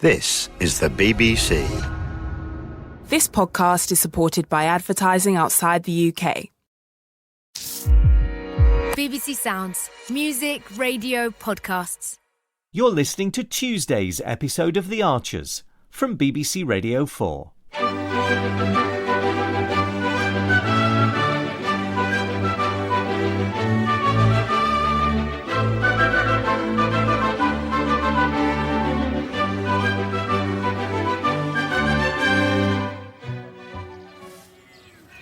This is the BBC. This podcast is supported by advertising outside the UK. BBC Sounds. Music, radio, podcasts. You're listening to Tuesday's episode of The Archers from BBC Radio 4.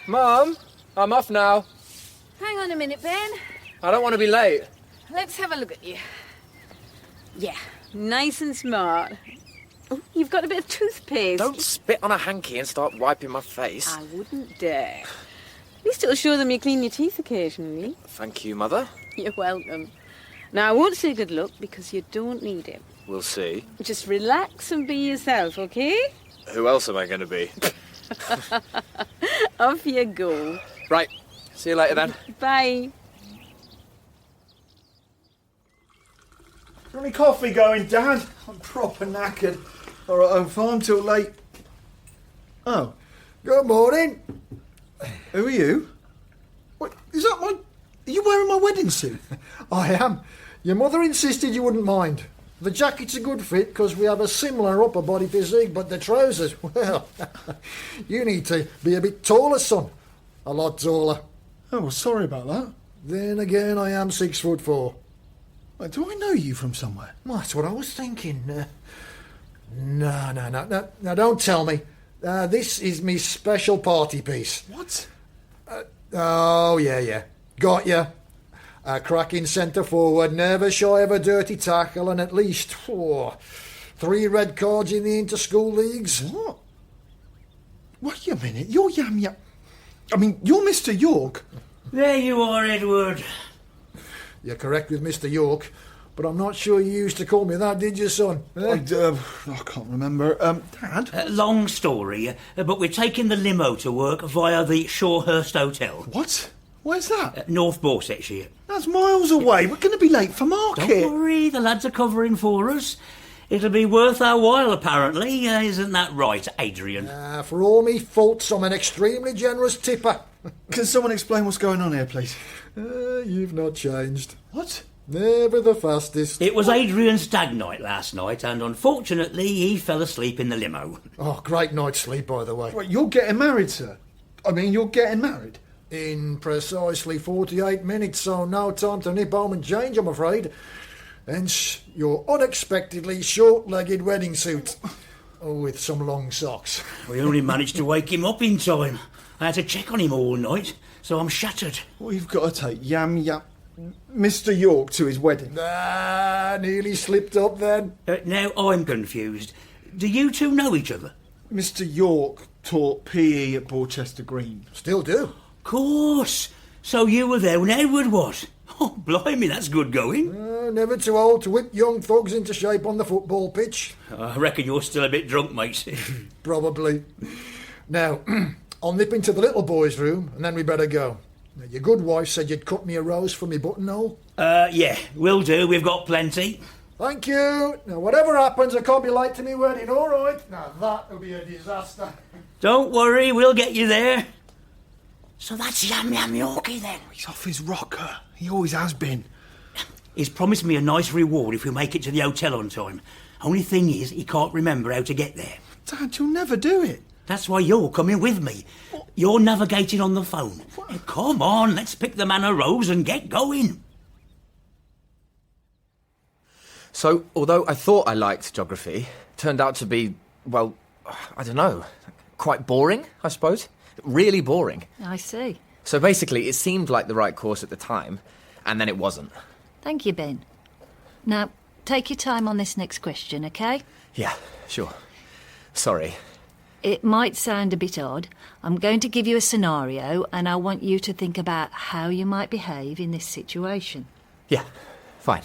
Mum, I'm off now. Hang on a minute, Ben. I don't want to be late. Let's have a look at you. Yeah, nice and smart. Oh, you've got a bit of toothpaste. Don't spit on a hanky and start wiping my face. I wouldn't dare. At least it'll show them you clean your teeth occasionally. Thank you, Mother. You're welcome. Now, I won't say good luck because you don't need it. We'll see. Just relax and be yourself, okay? Who else am I going to be? Off you go. Right. See you later, then. Bye. Any coffee going, Dad? I'm proper knackered. All right, home farm till late. Oh, good morning. Who are you? What, is that my... Are you wearing my wedding suit? I am. Your mother insisted you wouldn't mind. The jacket's a good fit because we have a similar upper body physique, but the trousers, well, you need to be a bit taller, son. A lot taller. Oh, well, sorry about that. Then again, I am 6'4". Wait, do I know you from somewhere? Well, that's what I was thinking. No, don't tell me. This is me special party piece. What? Oh, yeah. Got ya. A cracking centre forward, never shy of a dirty tackle, and at least 3 red cards in the inter-school leagues. What? Wait a minute, you're Yam. I mean, you're Mr. York. There you are, Edward. You're correct with Mr. York, but I'm not sure you used to call me that, did you, son? I can't remember. Dad? Long story, but we're taking the limo to work via the Shorehurst Hotel. What? Where's that? North Borchester. That's miles away. We're going to be late for market. Don't worry, the lads are covering for us. It'll be worth our while, apparently. Isn't that right, Adrian? For all me faults, I'm an extremely generous tipper. Can someone explain what's going on here, please? You've not changed. What? Never the fastest. It was Adrian's stag night last night, and unfortunately he fell asleep in the limo. Oh, great night's sleep, by the way. Wait, you're getting married, sir? I mean, you're getting married? In precisely 48 minutes, so no time to nip home and change, I'm afraid. Hence, your unexpectedly short-legged wedding suit. With some long socks. We only managed to wake him up in time. I had to check on him all night, so I'm shattered. We've got to take Mr. York to his wedding. Nearly slipped up then. Now I'm confused. Do you two know each other? Mr. York taught PE at Borchester Green. Still do. Course. So you were there when Edward was. Oh, blimey, that's good going. Never too old to whip young thugs into shape on the football pitch. I reckon you're still a bit drunk, mate. Probably. Now, I'll nip into the little boy's room and then we better go. Now, your good wife said you'd cut me a rose for me buttonhole. Yeah, will do. We've got plenty. Thank you. Now, whatever happens, I can't be late to me wedding, all right? Now, that'll be a disaster. Don't worry, we'll get you there. So that's Yam Yorkie then? He's off his rocker. He always has been. He's promised me a nice reward if we make it to the hotel on time. Only thing is, he can't remember how to get there. Dad, you'll never do it. That's why you're coming with me. What? You're navigating on the phone. Come on, let's pick the man a rose and get going. So, although I thought I liked geography, it turned out to be, well, I don't know, quite boring, I suppose. Really boring. I see. So basically, it seemed like the right course at the time, and then it wasn't. Thank you, Ben. Now, take your time on this next question, OK? Yeah, sure. Sorry. It might sound a bit odd. I'm going to give you a scenario, and I want you to think about how you might behave in this situation. Yeah, fine.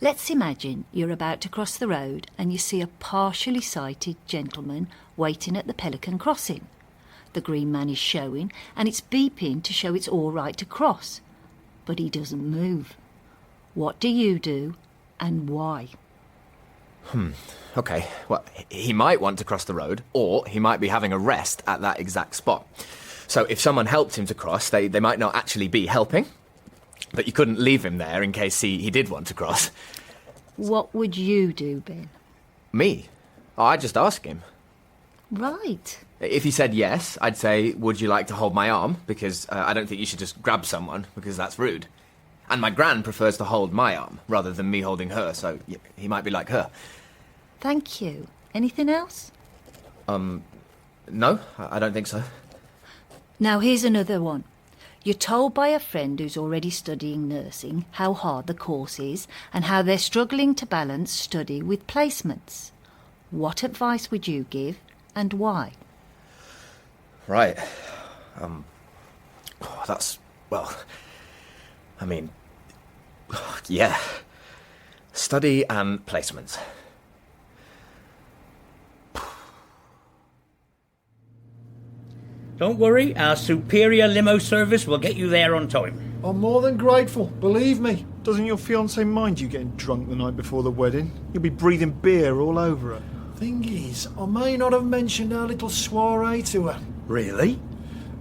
Let's imagine you're about to cross the road and you see a partially sighted gentleman waiting at the Pelican crossing. The green man is showing and it's beeping to show it's all right to cross. But he doesn't move. What do you do and why? OK, well, he might want to cross the road, or he might be having a rest at that exact spot. So if someone helped him to cross, they might not actually be helping, but you couldn't leave him there in case he did want to cross. What would you do, Ben? Me? Oh, I'd just ask him. Right. If he said yes, I'd say, would you like to hold my arm? Because I don't think you should just grab someone, because that's rude. And my gran prefers to hold my arm, rather than me holding her, so he might be like her. Thank you. Anything else? No, I don't think so. Now here's another one. You're told by a friend who's already studying nursing how hard the course is and how they're struggling to balance study with placements. What advice would you give and why? Right. That's, well, I mean, yeah. Study and placements. Don't worry, our superior limo service will get you there on time. I'm more than grateful, believe me. Doesn't your fiancée mind you getting drunk the night before the wedding? You'll be breathing beer all over her. Thing is, I may not have mentioned our little soiree to her. Really?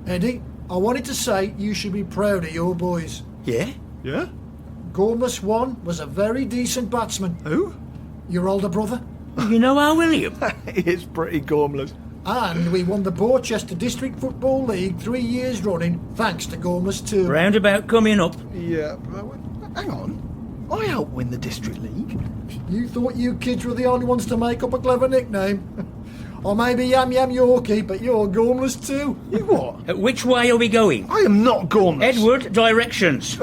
Eddie, I wanted to say you should be proud of your boys. Yeah? Yeah? Gormless One was a very decent batsman. Who? Your older brother. You know our William? He is pretty gormless. And we won the Borchester District Football League 3 years running, thanks to Gormless too. Roundabout coming up. Yeah, hang on. I helped win the District League. You thought you kids were the only ones to make up a clever nickname? Or maybe Yam Yam Yorkie, but you're Gormless too. You what? Which way are we going? I am not Gormless. Edward, directions.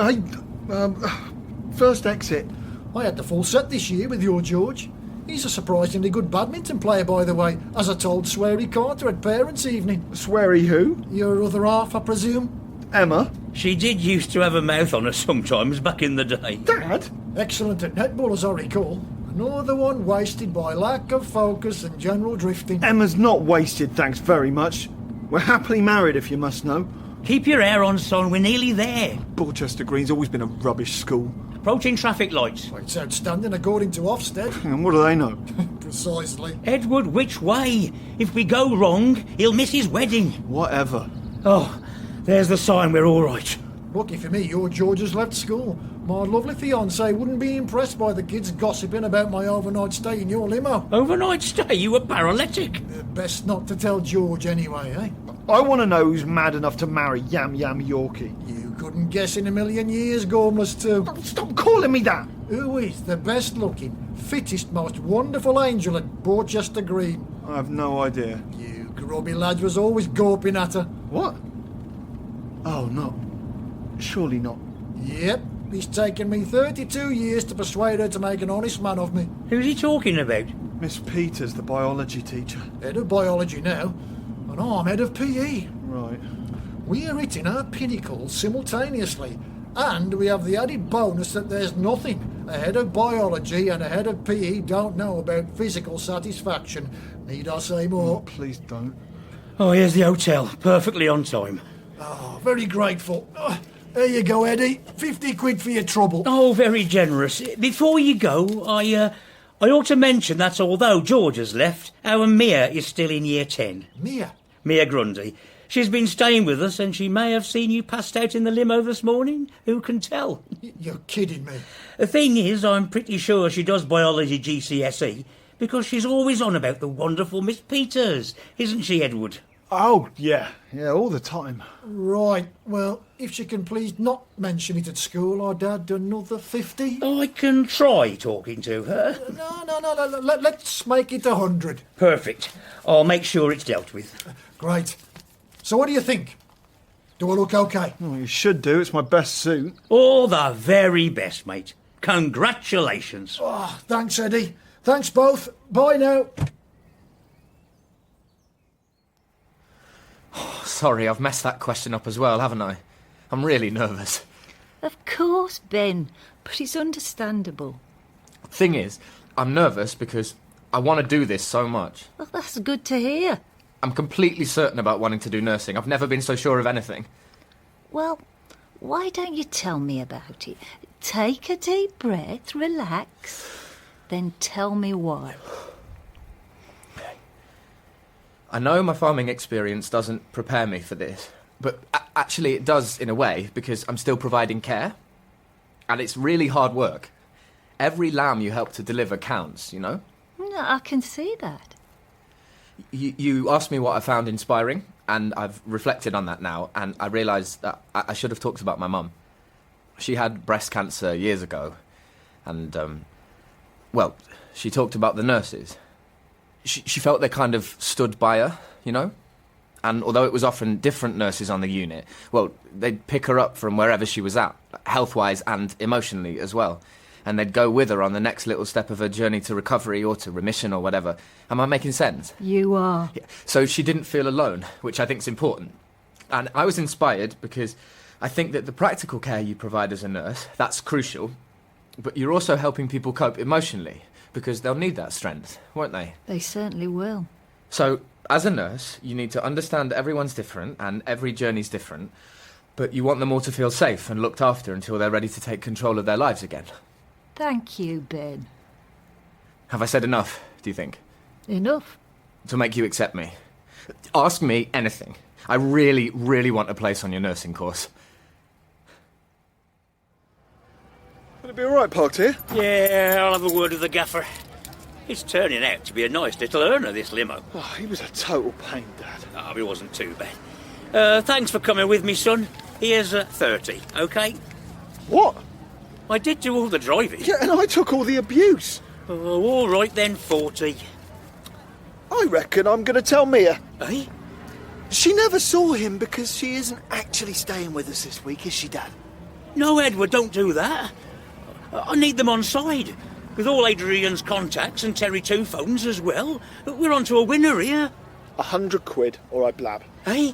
First exit. I had the full set this year with your George. He's a surprisingly good badminton player, by the way, as I told Sweary Carter at parents' evening. Sweary who? Your other half, I presume. Emma? She did used to have a mouth on her sometimes back in the day. Dad? Excellent at netball, as I recall. Another one wasted by lack of focus and general drifting. Emma's not wasted, thanks very much. We're happily married, if you must know. Keep your hair on, son, we're nearly there. Borchester Green's always been a rubbish school. Approaching traffic lights. Well, it's outstanding according to Ofsted. And what do they know? Precisely. Edward, which way? If we go wrong, he'll miss his wedding. Whatever. Oh, there's the sign, we're all right. Lucky for me, your George has left school. My lovely fiancée wouldn't be impressed by the kids gossiping about my overnight stay in your limo. Overnight stay? You were paralytic. Best not to tell George anyway, eh? I want to know who's mad enough to marry Yam Yam Yorkie. You couldn't guess in a million years, Gormless too. Stop calling me that! Who is the best looking, fittest, most wonderful angel at Borchester Green? I have no idea. You grubby lad was always gawping at her. What? Oh, no. Surely not. Yep. It's taken me 32 years to persuade her to make an honest man of me. Who's he talking about? Miss Peters, the biology teacher. Head of biology now, and I'm head of PE. Right. We're hitting our pinnacles simultaneously, and we have the added bonus that there's nothing a head of biology and a head of PE don't know about physical satisfaction. Need I say more? Please don't. Oh, here's the hotel. Perfectly on time. Oh, very grateful. There you go, Eddie. 50 quid for your trouble. Oh, very generous. Before you go, I ought to mention that although George has left, our Mia is still in year 10. Mia? Mia Grundy. She's been staying with us and she may have seen you passed out in the limo this morning. Who can tell? You're kidding me. The thing is, I'm pretty sure she does biology GCSE because she's always on about the wonderful Miss Peters, isn't she, Edward? Oh, yeah. Yeah, all the time. Right. Well, if she can please not mention it at school, I'd add another 50. I can try talking to her. No. Let's make it 100. Perfect. I'll make sure it's dealt with. Great. So what do you think? Do I look okay? Oh, you should do. It's my best suit. All the very best, mate. Congratulations. Oh, thanks, Eddie. Thanks both. Bye now. Sorry, I've messed that question up as well, haven't I? I'm really nervous. Of course, Ben, but it's understandable. Thing is, I'm nervous because I want to do this so much. Well, that's good to hear. I'm completely certain about wanting to do nursing. I've never been so sure of anything. Well, why don't you tell me about it? Take a deep breath, relax. Then tell me why. I know my farming experience doesn't prepare me for this, but actually it does in a way, because I'm still providing care. And it's really hard work. Every lamb you help to deliver counts, you know? No, I can see that. You asked me what I found inspiring, and I've reflected on that now, and I realised that I should have talked about my mum. She had breast cancer years ago, and, well, she talked about the nurses. She felt they kind of stood by her, you know? And although it was often different nurses on the unit, well, they'd pick her up from wherever she was at, health-wise and emotionally as well. And they'd go with her on the next little step of her journey to recovery or to remission or whatever. Am I making sense? You are. Yeah. So she didn't feel alone, which I think is important. And I was inspired because I think that the practical care you provide as a nurse, that's crucial. But you're also helping people cope emotionally, because they'll need that strength, won't they? They certainly will. So, as a nurse, you need to understand everyone's different and every journey's different, but you want them all to feel safe and looked after until they're ready to take control of their lives again. Thank you, Ben. Have I said enough, do you think? Enough. To make you accept me? Ask me anything. I really, really want a place on your nursing course. Will it be all right parked here? Yeah, I'll have a word with the gaffer. It's turning out to be a nice little earner, this limo. Oh, he was a total pain, Dad. Oh, he wasn't too bad. Thanks for coming with me, son. Here's 30, OK? What? I did do all the driving. Yeah, and I took all the abuse. Oh, all right then, 40. I reckon I'm going to tell Mia. Eh? She never saw him because she isn't actually staying with us this week, is she, Dad? No, Edward, don't do that. I need them on side. With all Adrian's contacts and Terry 2 phones as well. We're on to a winner here. £100 or I blab. Eh?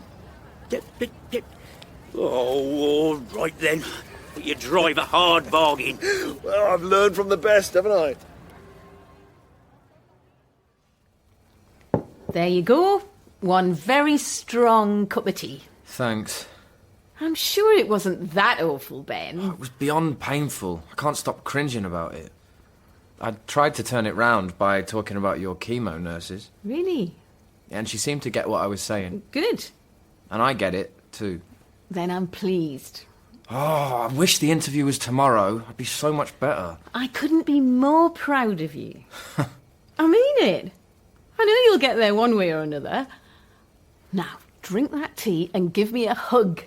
Oh, all right then. You drive a hard bargain. Well, I've learned from the best, haven't I? There you go. One very strong cup of tea. Thanks. I'm sure it wasn't that awful, Ben. It was beyond painful. I can't stop cringing about it. I tried to turn it round by talking about your chemo nurses. Really? And she seemed to get what I was saying. Good. And I get it, too. Then I'm pleased. Oh, I wish the interview was tomorrow. I'd be so much better. I couldn't be more proud of you. I mean it. I know you'll get there one way or another. Now, drink that tea and give me a hug.